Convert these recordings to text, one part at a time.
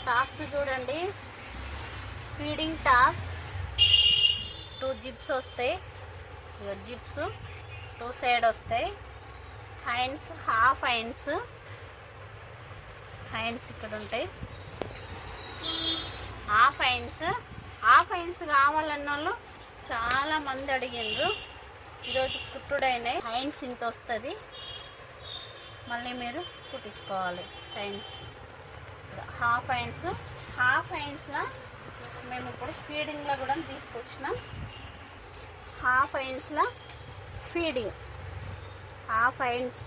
Tops చూడండి, feeding tops. 2 zips వస్తాయి, zips 2 side వస్తాయి. హ్యాండ్స్ హాఫ్ హ్యాండ్స్ ఇక్కడ ఉంటాయి. హాఫ్ హ్యాండ్స్ కావాలన్న వాళ్ళు చాలా మంది అడిగిండ్రు. ఈరోజు కుట్టుడైనాయి. హ్యాండ్స్ ఇంత వస్తుంది, మళ్ళీ మీరు కుట్టించుకోవాలి. హ్యాండ్స్ హాఫ్ హ్యాండ్స్లో మేము ఇప్పుడు ఫీడింగ్లో కూడా తీసుకొచ్చినాం. హాఫ్ హ్యాండ్స్లో ఫీడింగ్, హాఫ్ హ్యాండ్స్.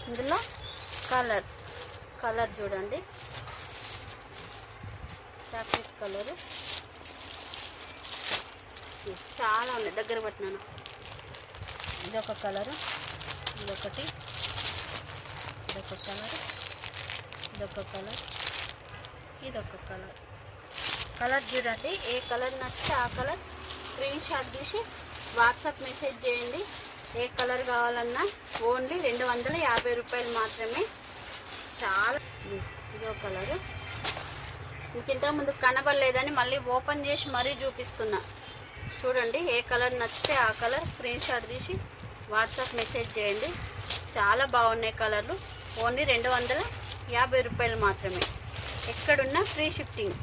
ఇందులో కలర్ చూడండి, చాక్లెట్ కలరు చాలా ఉన్నాయి. దగ్గర పట్టినాను. ఇదొక కలరు, ఇదొక కలర్, ఇదొక కలర్ చూడండి. ఏ కలర్ నచ్చితే ఆ కలర్ స్క్రీన్ షాట్ తీసి వాట్సాప్ మెసేజ్ చేయండి. ఏ కలర్ కావాలన్నా ఓన్లీ 250 రూపాయలు మాత్రమే. చాలా ఇదో కలరు. ఇంతకుముందు కనబడలేదని మళ్ళీ ఓపెన్ చేసి మరీ చూపిస్తున్నా. చూడండి, ఏ కలర్ నచ్చితే ఆ కలర్ స్క్రీన్ షాట్ తీసి వాట్సాప్ మెసేజ్ చేయండి. చాలా బాగున్నాయి కలర్లు. ఓన్లీ 250 రూపాయలు మాత్రమే. ఎక్కడున్నా ఫ్రీ షిఫ్టింగ్.